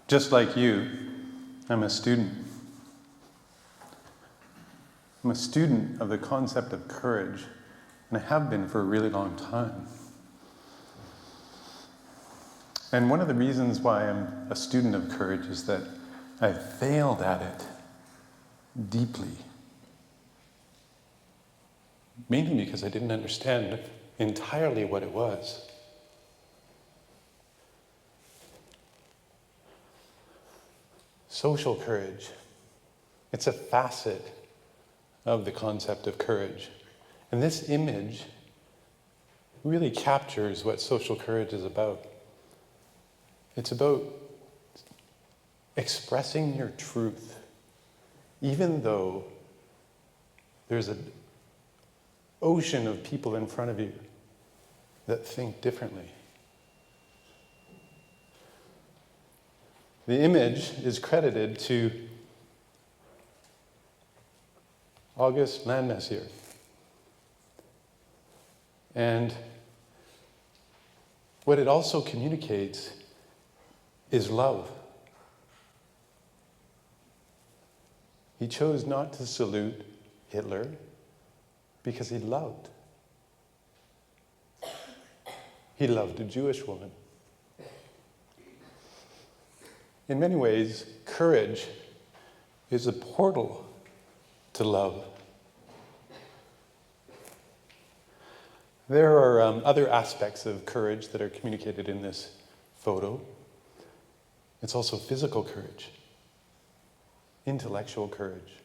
Just like you, I'm a student. I'm a student of the concept of courage, and I have been for a really long time. And one of the reasons why I'm a student of courage is that I failed at it deeply. Mainly because I didn't understand entirely what it was. Social courage. It's a facet of the concept of courage. And this image really captures what social courage is about. It's about expressing your truth, even though there's an ocean of people in front of you that think differently. The image is credited to August Landmessier. And what it also communicates is love. He chose not to salute Hitler because he loved. He loved a Jewish woman. In many ways, courage is a portal to love. There are other aspects of courage that are communicated in this photo. It's also physical courage, intellectual courage,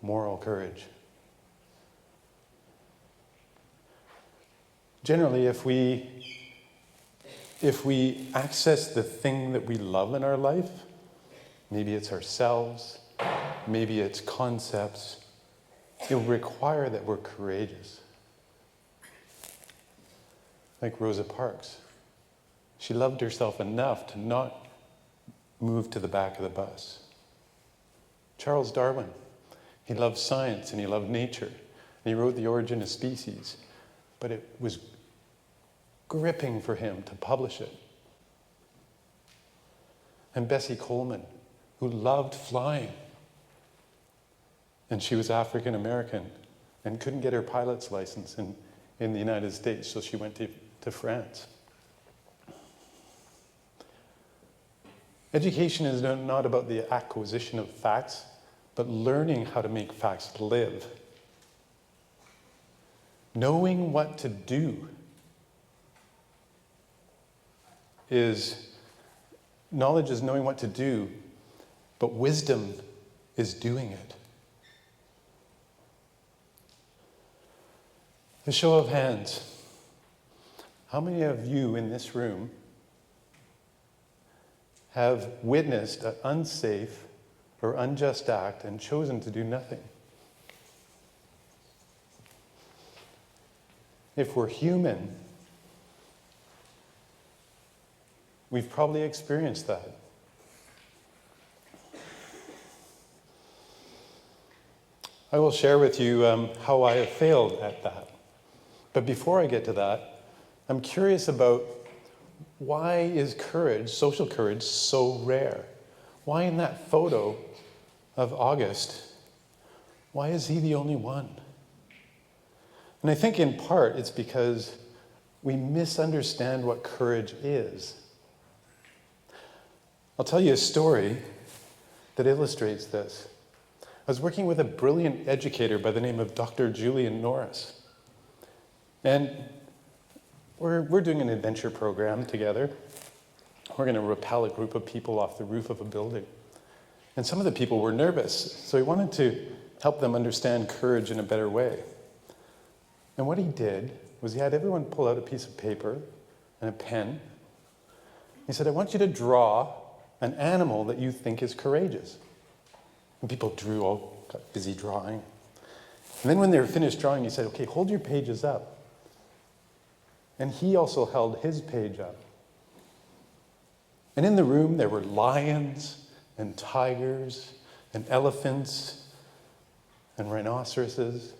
moral courage. Generally, if we access the thing that we love in our life, maybe it's ourselves, maybe it's concepts, it will require that we're courageous. Like Rosa Parks. She loved herself enough to not move to the back of the bus. Charles Darwin, he loved science and he loved nature. And he wrote The Origin of Species, but it was gripping for him to publish it. And Bessie Coleman, who loved flying, and she was African American and couldn't get her pilot's license in the United States, so she went to France. Education is not about the acquisition of facts, but learning how to make facts live. Knowing what to do knowledge is knowing what to do, but wisdom is doing it. A show of hands. How many of you in this room have witnessed an unsafe or unjust act and chosen to do nothing? If we're human, we've probably experienced that. I will share with you how I have failed at that. But before I get to that, I'm curious about why is courage, social courage, so rare? Why in that photo of August, why is he the only one? And I think in part it's because we misunderstand what courage is. I'll tell you a story that illustrates this. I was working with a brilliant educator by the name of Dr. Julian Norris. And we're doing an adventure program together. We're going to rappel a group of people off the roof of a building. And some of the people were nervous, so he wanted to help them understand courage in a better way. And what he did was he had everyone pull out a piece of paper and a pen. He said, I want you to draw an animal that you think is courageous. And people got busy drawing. And then when they were finished drawing, he said, okay, hold your pages up. And he also held his page up. And in the room, there were lions and tigers and elephants and rhinoceroses.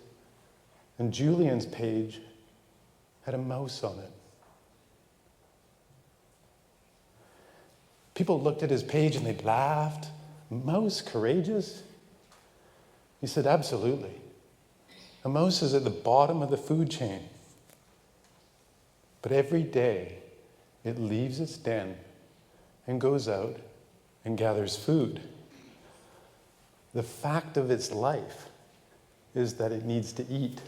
And Julian's page had a mouse on it. People looked at his page and they laughed. Mouse courageous? He said, absolutely. A mouse is at the bottom of the food chain. But every day, it leaves its den and goes out and gathers food. The fact of its life is that it needs to eat.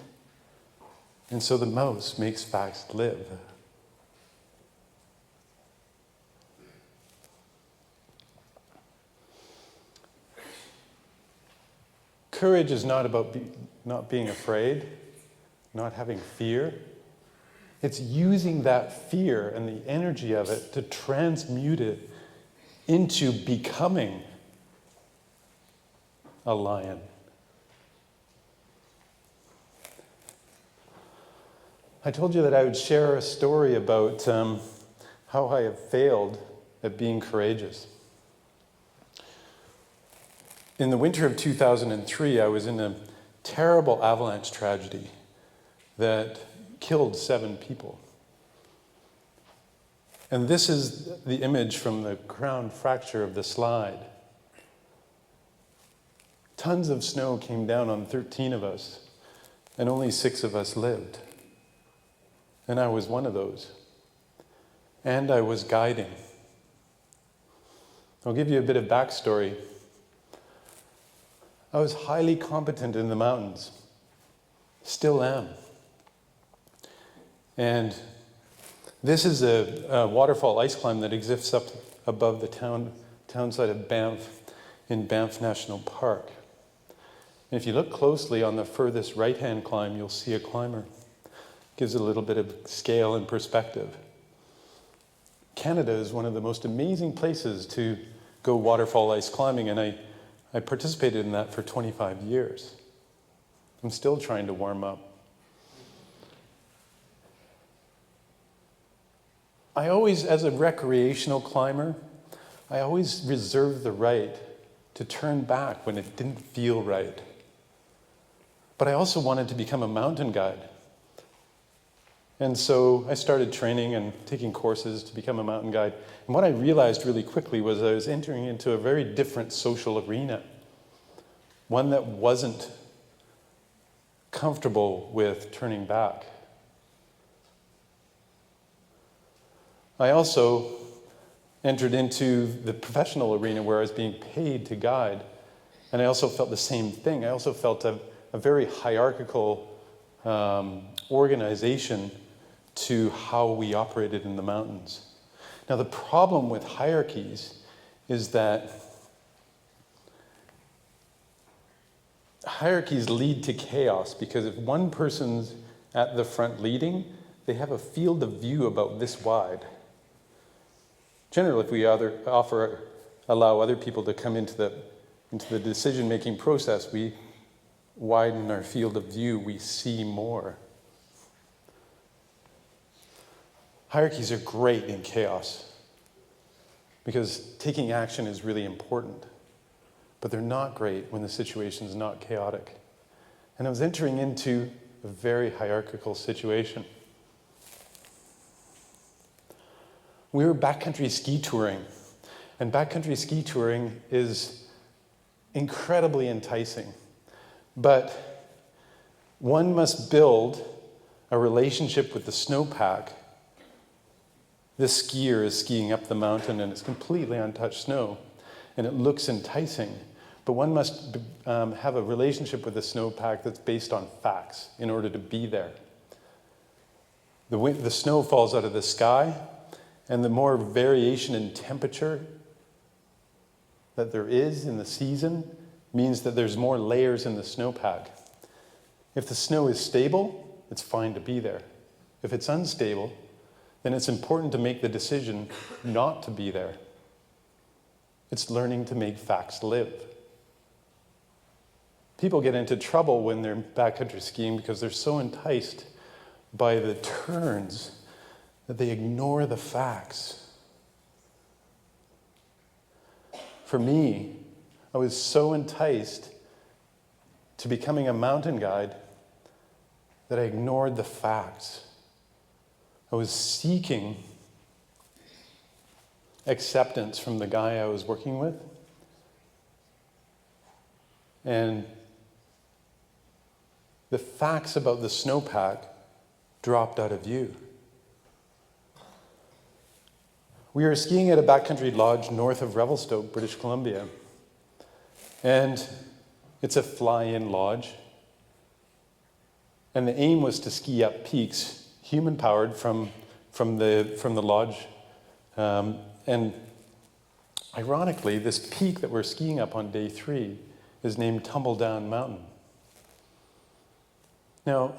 And so the mouse makes facts live. Courage is not about not being afraid, not having fear. It's using that fear and the energy of it to transmute it into becoming a lion. I told you that I would share a story about how I have failed at being courageous. In the winter of 2003, I was in a terrible avalanche tragedy that killed 7 people. And this is the image from the crown fracture of the slide. Tons of snow came down on 13 of us, and only 6 of us lived. And I was one of those. And I was guiding. I'll give you a bit of backstory. I was highly competent in the mountains. Still am. And this is a waterfall ice climb that exists up above the townside of Banff in Banff National Park. And if you look closely on the furthest right-hand climb, you'll see a climber. Gives it a little bit of scale and perspective. Canada is one of the most amazing places to go waterfall ice climbing, and I participated in that for 25 years. I'm still trying to warm up. I always, as a recreational climber, I always reserved the right to turn back when it didn't feel right. But I also wanted to become a mountain guide. And so I started training and taking courses to become a mountain guide. And what I realized really quickly was I was entering into a very different social arena. One that wasn't comfortable with turning back. I also entered into the professional arena where I was being paid to guide. And I also felt the same thing. I also felt a very hierarchical organization to how we operated in the mountains. Now, the problem with hierarchies is that hierarchies lead to chaos, because if one person's at the front leading, they have a field of view about this wide. Generally, if we allow other people to come into the decision-making process, we widen our field of view, we see more. Hierarchies are great in chaos because taking action is really important, but they're not great when the situation is not chaotic. And I was entering into a very hierarchical situation. We were backcountry ski touring, and backcountry ski touring is incredibly enticing, but one must build a relationship with the snowpack. This skier is skiing up the mountain and it's completely untouched snow and it looks enticing, but one must have a relationship with the snowpack that's based on facts in order to be there. The snow falls out of the sky, and the more variation in temperature that there is in the season means that there's more layers in the snowpack. If the snow is stable, it's fine to be there. If it's unstable, then it's important to make the decision not to be there. It's learning to make facts live. People get into trouble when they're backcountry skiing because they're so enticed by the turns that they ignore the facts. For me, I was so enticed to becoming a mountain guide that I ignored the facts. I was seeking acceptance from the guy I was working with. And the facts about the snowpack dropped out of view. We were skiing at a backcountry lodge north of Revelstoke, British Columbia. And it's a fly-in lodge. And the aim was to ski up peaks, human-powered from the lodge. And ironically, this peak that we're skiing up on day 3 is named Tumbledown Mountain. Now,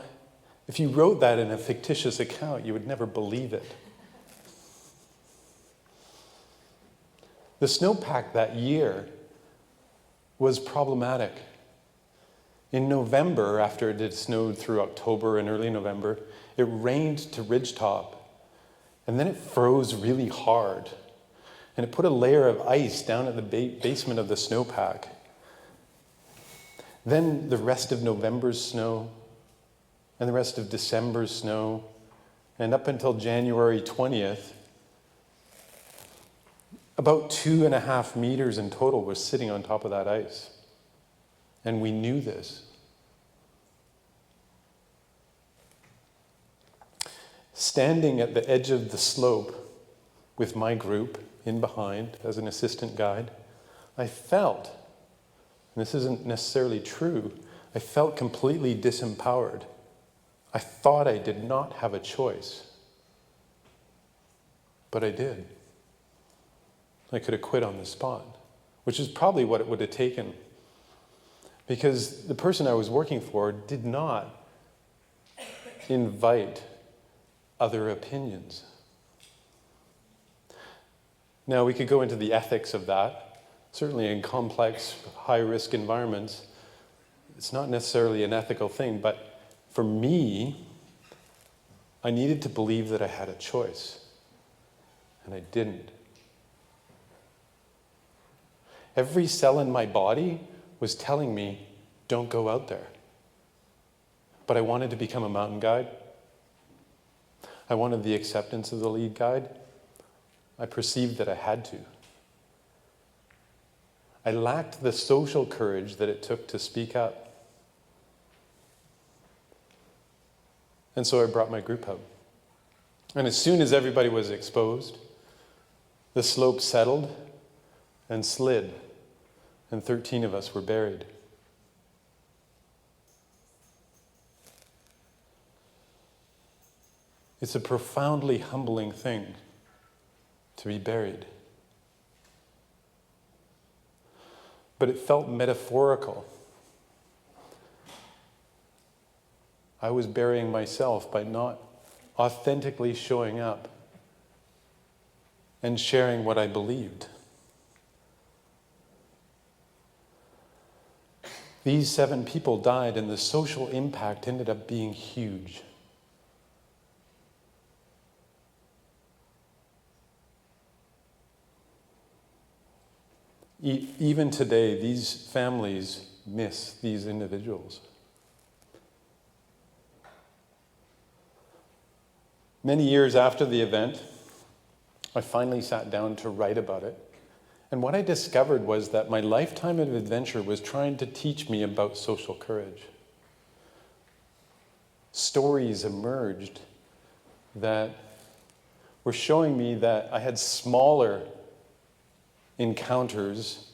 if you wrote that in a fictitious account, you would never believe it. The snowpack that year was problematic. In November, after it had snowed through October and early November, it rained to ridgetop, and then it froze really hard, and it put a layer of ice down at the basement of the snowpack. Then the rest of November's snow, and the rest of December's snow, and up until January 20th, about 2.5 meters in total was sitting on top of that ice. And we knew this. Standing at the edge of the slope with my group in behind as an assistant guide, I felt, and this isn't necessarily true, I felt completely disempowered. I thought I did not have a choice. But I did. I could have quit on the spot, which is probably what it would have taken. Because the person I was working for did not invite other opinions. Now, we could go into the ethics of that. Certainly in complex, high-risk environments, it's not necessarily an ethical thing, but for me, I needed to believe that I had a choice, and I didn't. Every cell in my body was telling me, don't go out there. But I wanted to become a mountain guide. I wanted the acceptance of the lead guide. I perceived that I had to. I lacked the social courage that it took to speak up. And so I brought my group out. And as soon as everybody was exposed, the slope settled and slid, and 13 of us were buried. It's a profoundly humbling thing to be buried. But it felt metaphorical. I was burying myself by not authentically showing up and sharing what I believed. These 7 people died, and the social impact ended up being huge. Even today, these families miss these individuals. Many years after the event, I finally sat down to write about it. And what I discovered was that my lifetime of adventure was trying to teach me about social courage. Stories emerged that were showing me that I had smaller encounters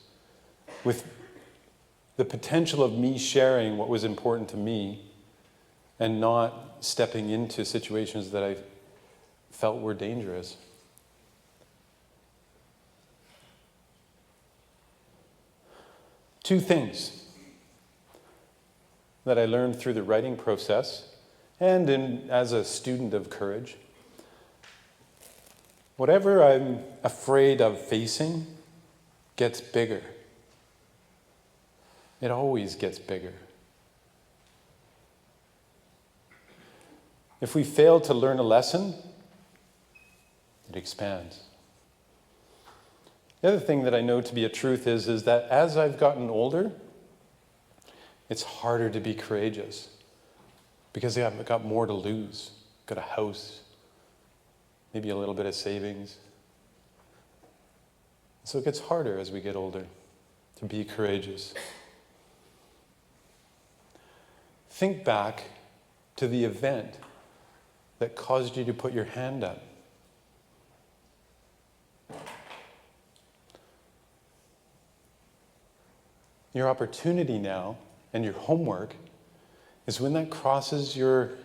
with the potential of me sharing what was important to me and not stepping into situations that I felt were dangerous. Two things that I learned through the writing process and as a student of courage. Whatever I'm afraid of facing gets bigger. It always gets bigger. If we fail to learn a lesson, it expands. The other thing that I know to be a truth is that as I've gotten older, it's harder to be courageous because I've got more to lose. Got a house, maybe a little bit of savings. So it gets harder as we get older to be courageous. Think back to the event that caused you to put your hand up. Your opportunity now and your homework is when that crosses your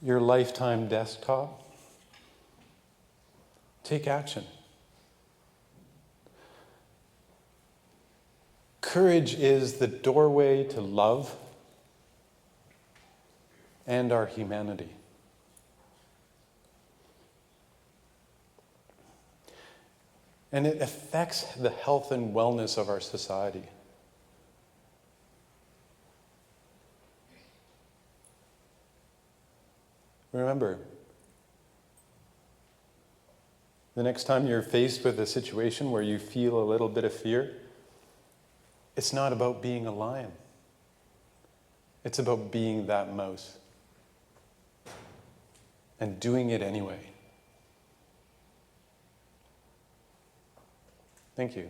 lifetime desktop, take action. Courage is the doorway to love and our humanity. And it affects the health and wellness of our society. Remember, the next time you're faced with a situation where you feel a little bit of fear, it's not about being a lion. It's about being that mouse and doing it anyway. Thank you.